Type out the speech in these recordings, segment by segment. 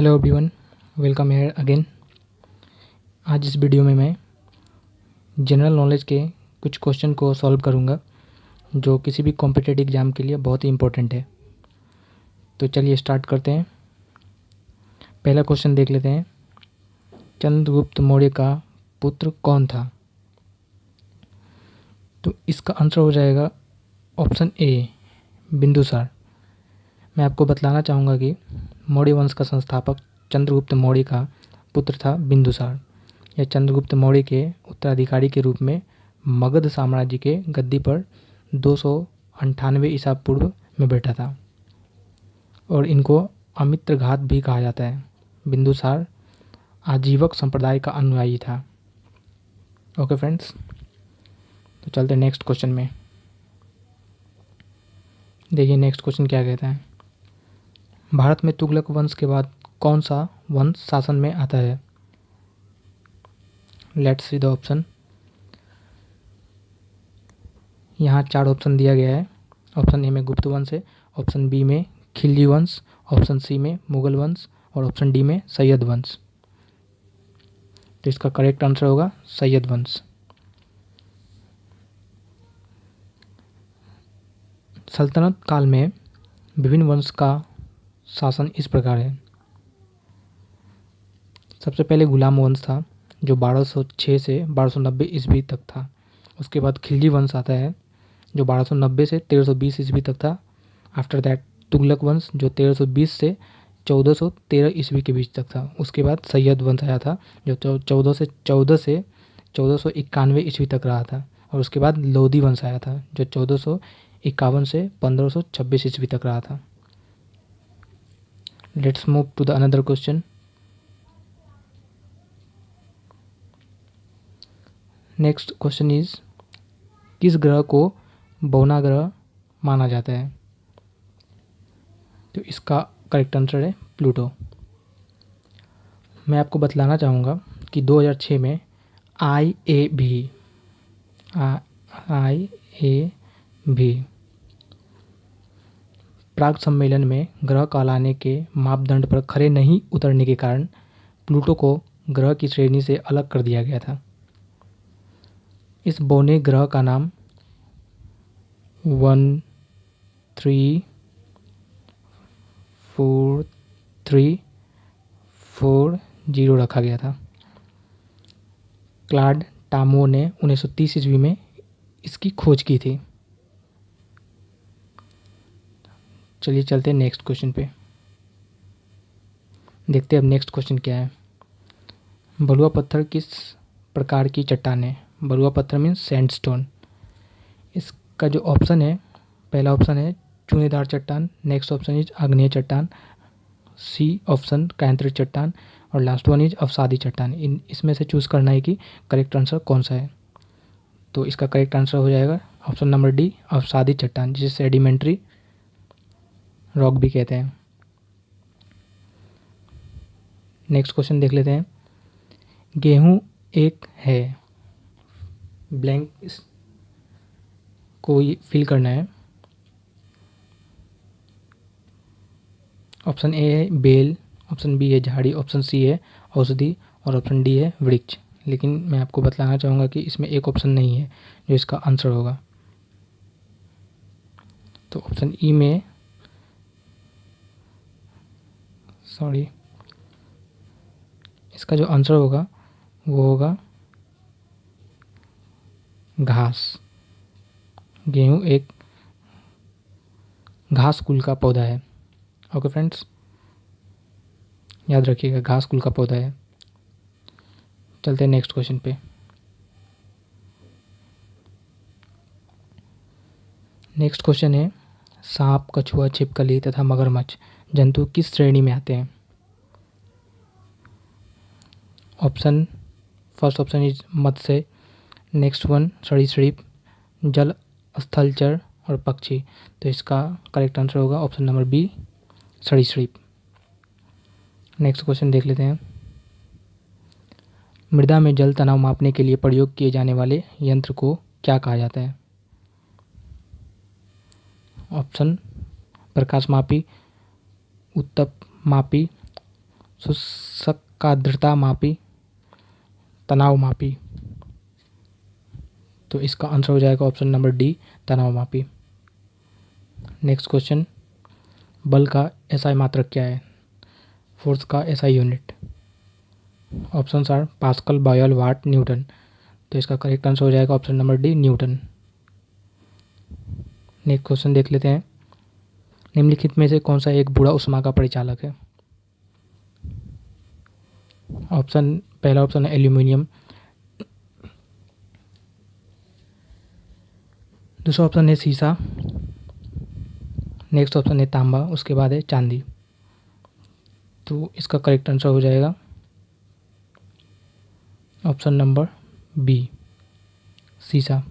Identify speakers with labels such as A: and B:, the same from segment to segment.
A: Hello everyone, welcome here again. आज इस video में मैं जनरल नॉलेज के कुछ क्वेश्चन को सॉल्व करूंगा जो किसी भी कॉम्पिटिटिव एग्ज़ाम के लिए बहुत ही इम्पोर्टेंट है। तो चलिए स्टार्ट करते हैं। पहला क्वेश्चन देख लेते हैं। चंद्रगुप्त मौर्य का पुत्र कौन था? तो इसका आंसर हो जाएगा ऑप्शन ए, बिंदुसार। मैं आपको बतलाना चाहूँगा कि मौर्य वंश का संस्थापक चंद्रगुप्त मौर्य का पुत्र था बिंदुसार। यह चंद्रगुप्त मौर्य के उत्तराधिकारी के रूप में मगध साम्राज्य के गद्दी पर 298 ईसा पूर्व में बैठा था और इनको अमित्रघात भी कहा जाता है। बिंदुसार आजीवक संप्रदाय का अनुयायी था। ओके फ्रेंड्स, तो चलते नेक्स्ट क्वेश्चन में। देखिए नेक्स्ट क्वेश्चन क्या कहता है। भारत में तुगलक वंश के बाद कौन सा वंश शासन में आता है? Let's see the option. यहाँ 4 ऑप्शन दिया गया है। ऑप्शन ए में गुप्त वंश है, ऑप्शन बी में खिलजी वंश, ऑप्शन सी में मुगल वंश और ऑप्शन डी में सैयद वंश। तो इसका करेक्ट आंसर होगा सैयद वंश। सल्तनत काल में विभिन्न वंश का शासन इस प्रकार है। सबसे पहले गुलाम वंश था जो 1206 से 1290 ईस्वी तक था। उसके बाद खिलजी वंश आता है जो 1290 से 1320 ईस्वी तक था। आफ्टर दैट तुगलक वंश जो 1320 से 1413 ईस्वी के बीच तक था। उसके बाद सैयद वंश आया था जो 1414 से 1491 ईस्वी तक रहा था। और उसके बाद लोधी वंश आया था जो 1451 से 1526 ईस्वी तक रहा था। Let's move to the another question. Next question is, किस ग्रह को बौना ग्रह माना जाता है? तो इसका करेक्ट आंसर है प्लूटो। मैं आपको बतलाना चाहूँगा कि 2006 में IAB प्राग सम्मेलन में ग्रह कहलाने के मापदंड पर खरे नहीं उतरने के कारण प्लूटो को ग्रह की श्रेणी से अलग कर दिया गया था। इस बौने ग्रह का नाम 134340 रखा गया था। क्लाड टामो ने 1930 ईस्वी में इसकी खोज की थी। चलिए चलते हैं नेक्स्ट क्वेश्चन पे। देखते हैं अब नेक्स्ट क्वेश्चन क्या है। बलुआ पत्थर किस प्रकार की चट्टान है? बलुआ पत्थर मीन्स सैंडस्टोन। इसका जो ऑप्शन है, पहला ऑप्शन है चूनेदार चट्टान, नेक्स्ट ऑप्शन इज आग्नेय चट्टान, सी ऑप्शन कायांतरित चट्टान और लास्ट वन इज अवसादी चट्टान। इसमें से चूज करना है कि करेक्ट आंसर कौन सा है। तो इसका करेक्ट आंसर हो जाएगा ऑप्शन नंबर डी, अवसादी चट्टान, जिसे सेडिमेंट्री रॉक भी कहते हैं। नेक्स्ट क्वेश्चन देख लेते हैं। गेहूं एक है, ब्लैंक को फिल करना है। ऑप्शन ए है बेल, ऑप्शन बी है झाड़ी, ऑप्शन सी है औषधि और ऑप्शन डी है वृक्ष। लेकिन मैं आपको बतलाना चाहूँगा कि इसमें एक ऑप्शन नहीं है जो इसका आंसर होगा। तो ऑप्शन ई में इसका जो आंसर होगा वो होगा घास। गेहूं एक घास कुल का पौधा है। ओके फ्रेंड्स, याद रखिएगा घास कुल का पौधा है। चलते हैं नेक्स्ट क्वेश्चन पे। नेक्स्ट क्वेश्चन है, सांप, कछुआ, छिपकली तथा मगरमच्छ जंतु किस श्रेणी में आते हैं? Option first option is Matsya, next one सरीसृप, जल स्थलचर और पक्षी। तो इसका करेक्ट आंसर होगा ऑप्शन नंबर बी, सरीसृप। नेक्स्ट क्वेश्चन देख लेते हैं। मृदा में जल तनाव मापने के लिए प्रयोग किए जाने वाले यंत्र को क्या कहा जाता है? ऑप्शन प्रकाश मापी, उत्तप मापी, शुष्क आर्द्रता मापी, तनाव मापी। तो इसका आंसर हो जाएगा ऑप्शन नंबर डी, तनाव मापी। नेक्स्ट क्वेश्चन, बल का एसआई मात्रक क्या है? फोर्स का SI unit. Options are pascal, बायोल, वाट, न्यूटन। तो इसका करेक्ट आंसर हो जाएगा option number D, newton. Next question देख लेते हैं, निम्नलिखित में से कौन सा एक बूढ़ा ऊष्मा का परिचालक है? पहला ऑप्शन है एल्यूमिनियम, दूसरा ऑप्शन है सीसा, नेक्स्ट ऑप्शन है तांबा, उसके बाद है चांदी। तो इसका करेक्ट आंसर हो जाएगा ऑप्शन नंबर बी, सीसा।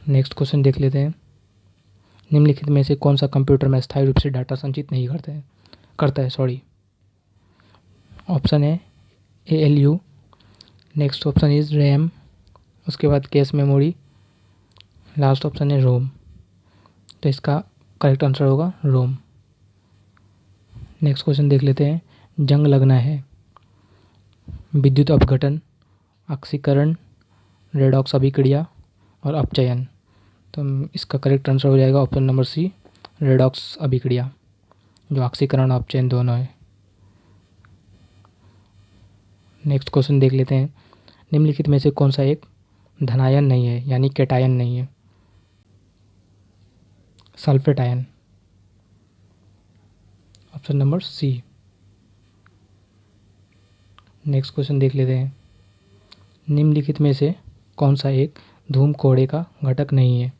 A: नेक्स्ट क्वेश्चन देख लेते हैं, निम्नलिखित में से कौन सा कंप्यूटर में स्थायी रूप से डाटा संचित नहीं करता है। ऑप्शन है ALU, next option is RAM, उसके बाद कैश मेमोरी, लास्ट ऑप्शन है रोम। तो इसका करेक्ट आंसर होगा रोम। नेक्स्ट क्वेश्चन देख लेते हैं, जंग लगना है, विद्युत अपघटन, ऑक्सीकरण, रेडॉक्स अभिक्रिया और अपचयन। तो इसका करेक्ट आंसर हो जाएगा ऑप्शन नंबर सी, रेडॉक्स अभिक्रिया, जो ऑक्सीकरण और अपचयन दोनों है। नेक्स्ट क्वेश्चन देख लेते हैं, निम्नलिखित में से कौन सा एक धनायन नहीं है, यानी कैटायन नहीं है? Sulphate ion, option number C. Next question देख लेते हैं, निम्नलिखित में से कौन सा एक धूम कोड़े का घटक नहीं है?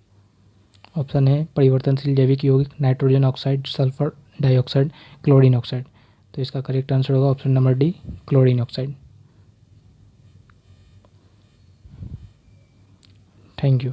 A: ऑप्शन है परिवर्तनशील जैविक यौगिक, nitrogen oxide, sulphur dioxide, chlorine oxide. तो इसका करेक्ट आंसर होगा option number D, chlorine oxide. Thank you.